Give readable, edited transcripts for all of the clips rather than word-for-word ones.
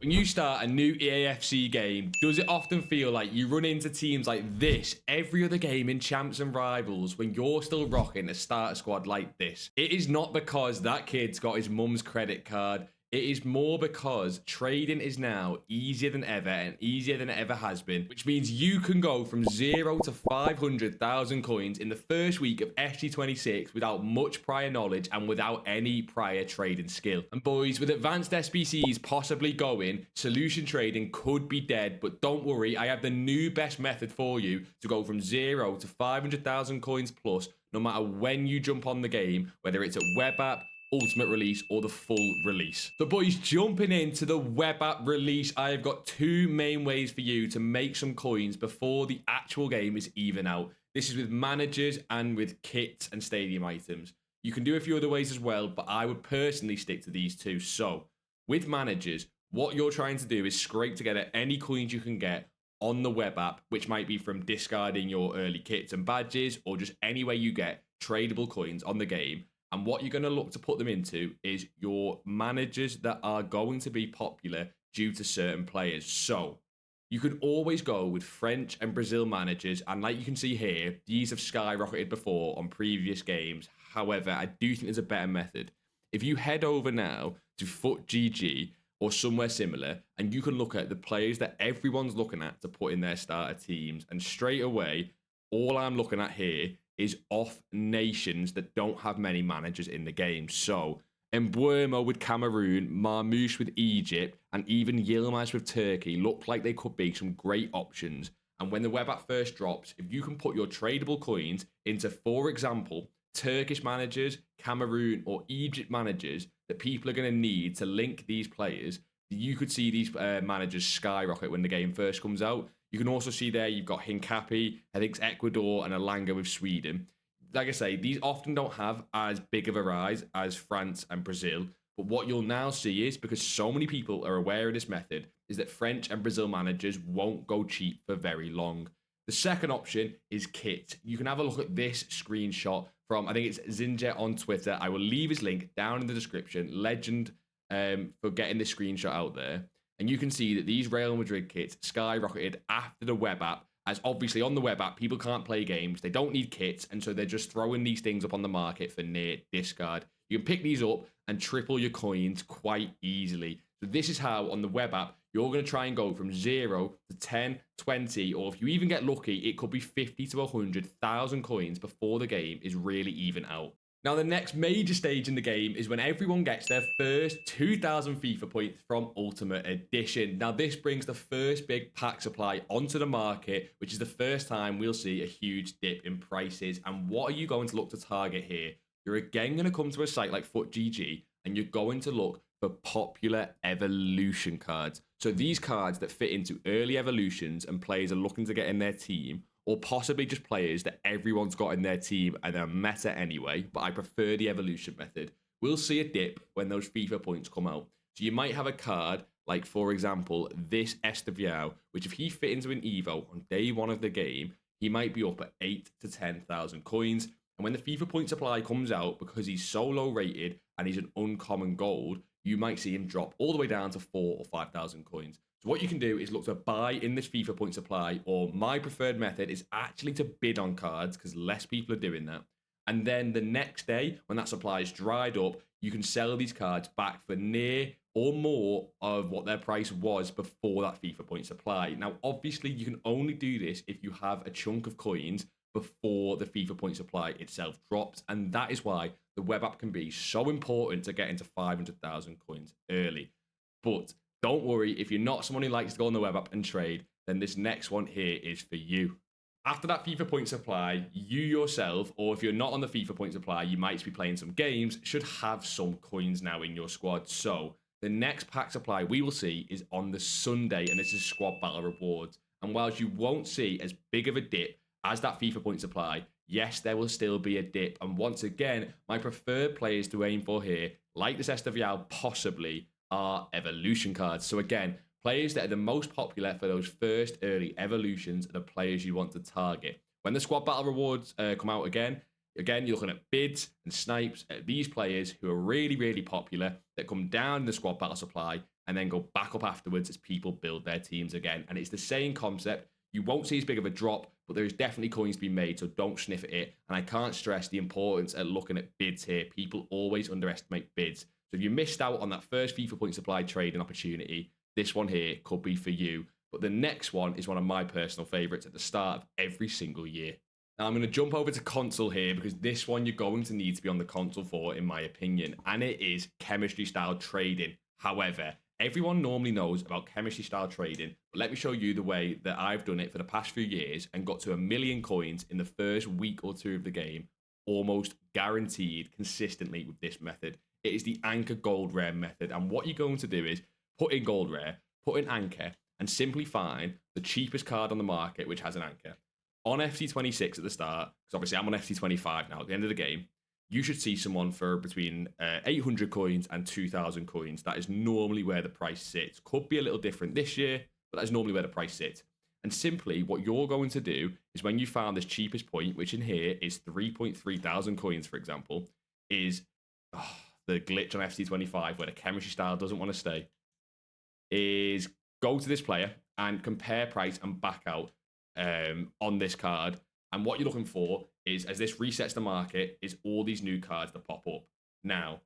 When you start a new EAFC game, does it often feel like you run into teams like this every other game in Champs and Rivals when you're still rocking a starter squad like this? It is not because that kid's got his mum's credit card. It is more because trading is now easier than ever and easier than it ever has been, which means you can go from 0 to 500,000 coins in the first week of FC26 without much prior knowledge and without any prior trading skill. And boys, with advanced SBCs possibly going, solution trading could be dead, but don't worry, I have the new best method for you to go from 0 to 500,000 coins plus, no matter when you jump on the game, whether it's at web app, ultimate release, or the full release. So boys, jumping into the web app release, I've got two main ways for you to make some coins before the actual game is even out. This is with managers and with kits and stadium items. You can do a few other ways as well, but I would personally stick to these two. So with managers, what you're trying to do is scrape together any coins you can get on the web app, which might be from discarding your early kits and badges, or just any way you get tradable coins on the game. And what you're going to look to put them into is your managers that are going to be popular due to certain players. So you could always go with French and Brazil managers. And like you can see here, these have skyrocketed before on previous games. However, I do think there's a better method. If you head over now to FUT GG or somewhere similar, and you can look at the players that everyone's looking at to put in their starter teams. And straight away, all I'm looking at here is off nations that don't have many managers in the game. So Embuemo with Cameroon, Marmoush with Egypt, and even Yilmaz with Turkey look like they could be some great options. And when the web app first drops, if you can put your tradable coins into, for example, Turkish managers, Cameroon, or Egypt managers that people are going to need to link these players, you could see these managers skyrocket when the game first comes out. You can also see there you've got Hincapi, I think it's Ecuador, and Alanga with Sweden. Like I say, these often don't have as big of a rise as France and Brazil. But what you'll now see is, because so many people are aware of this method, is that French and Brazil managers won't go cheap for very long. The second option is kit. You can have a look at this screenshot from, I think it's Zinjet on Twitter. I will leave his link down in the description. Legend for getting this screenshot out there. And you can see that these Real Madrid kits skyrocketed after the web app, as obviously on the web app, people can't play games. They don't need kits, and so they're just throwing these things up on the market for near discard. You can pick these up and triple your coins quite easily. So this is how, on the web app, you're going to try and go from 0 to 10, 20, or if you even get lucky, it could be 50 to 100,000 coins before the game is really even out. Now, the next major stage in the game is when everyone gets their first 2,000 FIFA points from Ultimate Edition. Now, this brings the first big pack supply onto the market, which is the first time we'll see a huge dip in prices. And what are you going to look to target here? You're again going to come to a site like FUT GG, and you're going to look for popular evolution cards. So these cards that fit into early evolutions and players are looking to get in their team, or possibly just players that everyone's got in their team and are meta anyway, but I prefer the evolution method. We'll see a dip when those FIFA points come out. So you might have a card like, for example, this Esteviao, which if he fit into an Evo on day one of the game, he might be up at 8 to 10,000 coins. And when the FIFA point supply comes out, because he's so low rated and he's an uncommon gold, you might see him drop all the way down to 4 or 5,000 coins. So what you can do is look to buy in this FIFA point supply, or my preferred method is actually to bid on cards, because less people are doing that. And then the next day, when that supply is dried up, you can sell these cards back for near or more of what their price was before that FIFA point supply. Now, obviously, you can only do this if you have a chunk of coins before the FIFA point supply itself drops. And that is why the web app can be so important to get into 500,000 coins early. But don't worry, if you're not someone who likes to go on the web app and trade, then this next one here is for you. After that FIFA point supply, you yourself, or if you're not on the FIFA point supply, you might be playing some games, should have some coins now in your squad. So the next pack supply we will see is on the Sunday, and this is squad battle rewards. And whilst you won't see as big of a dip as that FIFA point supply, yes, there will still be a dip. And once again, my preferred players to aim for here, like this Esteviao possibly, are evolution cards. So again, players that are the most popular for those first early evolutions are the players you want to target. When the squad battle rewards come out again, you're looking at bids and snipes at these players who are really, really popular that come down in the squad battle supply. and then go back up afterwards as people build their teams again. And it's the same concept. You won't see as big of a drop, but there is definitely coins to be made, so don't sniff at it. And I can't stress the importance of looking at bids here. People always underestimate bids. So if you missed out on that first FIFA point supply trading opportunity, this one here could be for you. But the next one is one of my personal favorites at the start of every single year. Now I'm going to jump over to console here because this one you're going to need to be on the console for, in my opinion, and it is chemistry style trading. However, everyone normally knows about chemistry style trading, but let me show you the way that I've done it for the past few years and got to 1 million coins in the first week or two of the game, almost guaranteed consistently with this method. It is the anchor gold rare method, and what you're going to do is put in gold rare, put in anchor, and simply find the cheapest card on the market which has an anchor. On FC26 at the start, because obviously I'm on FC25 now, at the end of the game, you should see someone for between 800 coins and 2,000 coins. That is normally where the price sits. Could be a little different this year, but that is normally where the price sits. And simply what you're going to do is when you found this cheapest point, which in here is 3.3 thousand coins, for example, is the glitch on FC25 where the chemistry style doesn't want to stay, is go to this player and compare price and back out on this card. And what you're looking for is, as this resets the market, is all these new cards that pop up. Now,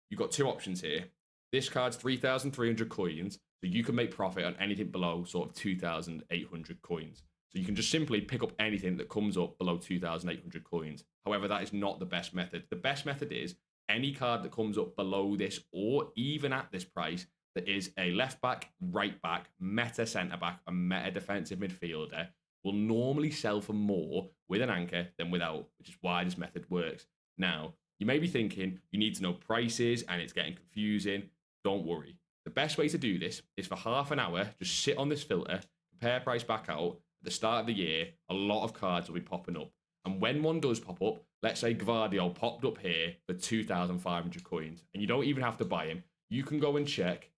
you've got two options here. This card's 3,300 coins, so you can make profit on anything below sort of 2,800 coins. So you can just simply pick up anything that comes up below 2,800 coins. However, that is not the best method. The best method is any card that comes up below this or even at this price that is a left back, right back, meta centre back, and meta defensive midfielder will normally sell for more with an anchor than without, which is why this method works. Now, you may be thinking you need to know prices and it's getting confusing. Don't worry. The best way to do this is for half an hour, just sit on this filter, compare price back out. At the start of the year, a lot of cards will be popping up. And when one does pop up, let's say Gvardiol popped up here for 2,500 coins, and you don't even have to buy him. You can go and check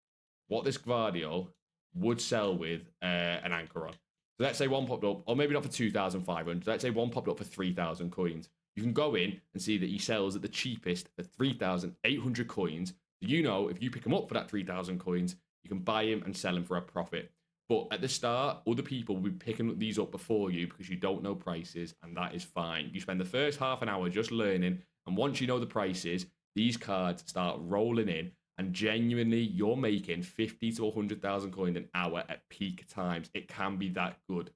what this Gvardiol would sell with an anchor on. So let's say one popped up, or maybe not for 2,500. Let's say one popped up for 3,000 coins. You can go in and see that he sells at the cheapest for 3,800 coins. So you know if you pick him up for that 3,000 coins, you can buy him and sell him for a profit. But at the start, other people will be picking these up before you because you don't know prices, and that is fine. You spend the first half an hour just learning, and once you know the prices, these cards start rolling in. And genuinely, you're making 50 to 100,000 coins an hour at peak times. It can be that good.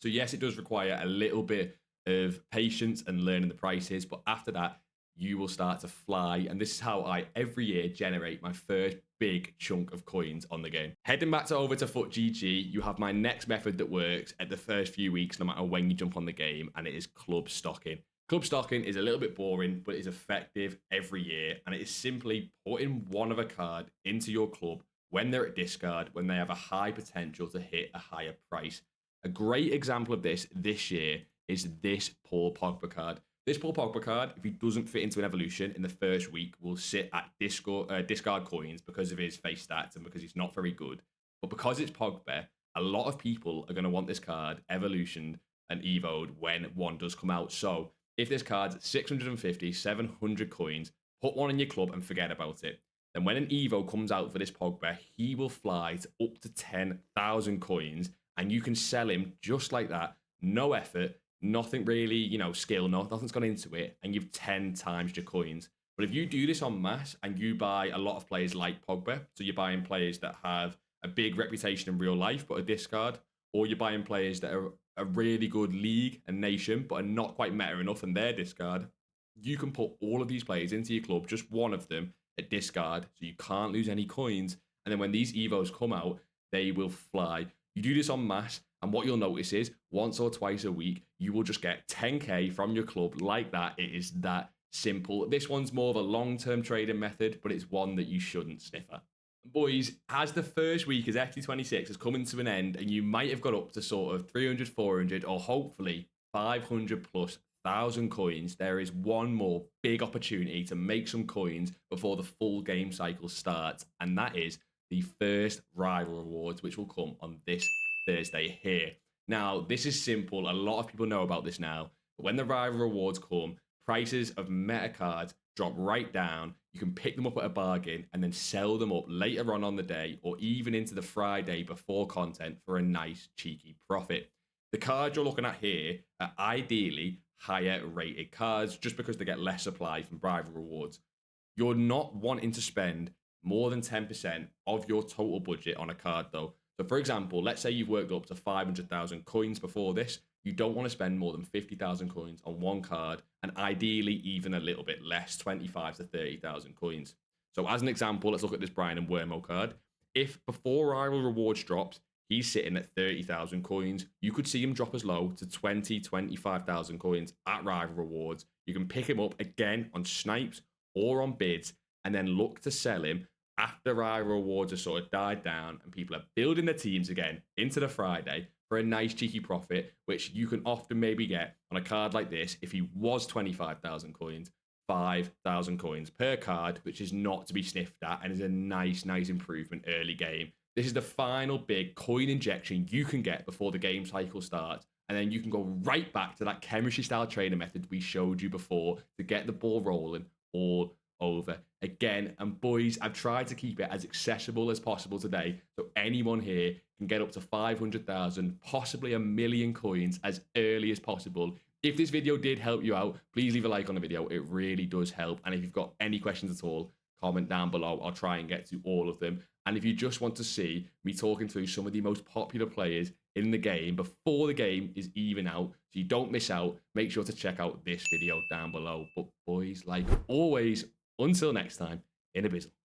So yes, it does require a little bit of patience and learning the prices. But after that, you will start to fly. And this is how I, every year, generate my first big chunk of coins on the game. Heading back over to FUT GG, you have my next method that works at the first few weeks, no matter when you jump on the game, and it is club stocking. Club stocking is a little bit boring, but it is effective every year, and it is simply putting one of a card into your club when they're at discard, when they have a high potential to hit a higher price. A great example of this year is this Paul Pogba card. This Paul Pogba card, if he doesn't fit into an evolution in the first week, will sit at discard coins because of his face stats and because he's not very good. But because it's Pogba, a lot of people are going to want this card evolutioned and evoed when one does come out. So if this card's 650, 700 coins, put one in your club and forget about it. Then when an Evo comes out for this Pogba, he will fly to up to 10,000 coins, and you can sell him just like that. No effort, nothing really, skill, nothing's gone into it, and you've 10 times your coins. But if you do this en masse and you buy a lot of players like Pogba, so you're buying players that have a big reputation in real life but a discard, or you're buying players that are a really good league and nation but are not quite meta enough and they're discard, you can put all of these players into your club, just one of them at discard, so you can't lose any coins. And then when these Evos come out, they will fly. You do this en masse, and what you'll notice is once or twice a week, you will just get 10k from your club like that. It is that simple. This one's more of a long-term trading method, but it's one that you shouldn't sniff at. Boys, as the first week as FC26 is coming to an end, and you might have got up to sort of 300, 400, or hopefully 500 plus thousand coins, there is one more big opportunity to make some coins before the full game cycle starts, and that is the first rival rewards, which will come on this Thursday here. Now, this is simple. A lot of people know about this now, but when the rival rewards come, prices of meta cards drop right down. You can pick them up at a bargain and then sell them up later on the day or even into the Friday before content for a nice cheeky profit. The cards you're looking at here are ideally higher rated cards just because they get less supply from rival rewards. You're not wanting to spend more than 10% of your total budget on a card though. So for example, let's say you've worked up to 500,000 coins before this. You don't want to spend more than 50,000 coins on one card, and ideally even a little bit less, 25 to 30,000 coins. So as an example, let's look at this Brian and Wormo card. If before rival rewards drops, he's sitting at 30,000 coins, you could see him drop as low to 20, 25,000 coins at rival rewards. You can pick him up again on snipes or on bids, and then look to sell him after rival rewards have sort of died down and people are building their teams again into the Friday for a nice cheeky profit, which you can often maybe get on a card like this. If he was 25,000 coins, 5,000 coins per card, which is not to be sniffed at and is a nice improvement early game. This is the final big coin injection you can get before the game cycle starts. And then you can go right back to that chemistry style trainer method we showed you before to get the ball rolling all over again. And boys, I've tried to keep it as accessible as possible today so anyone here can get up to 500,000, possibly 1 million coins as early as possible. If this video did help you out, please leave a like on the video. It really does help. And if you've got any questions at all, comment down below. I'll try and get to all of them. And if you just want to see me talking through some of the most popular players in the game before the game is even out, so you don't miss out, make sure to check out this video down below. But boys, like always, until next time, in a bizzle.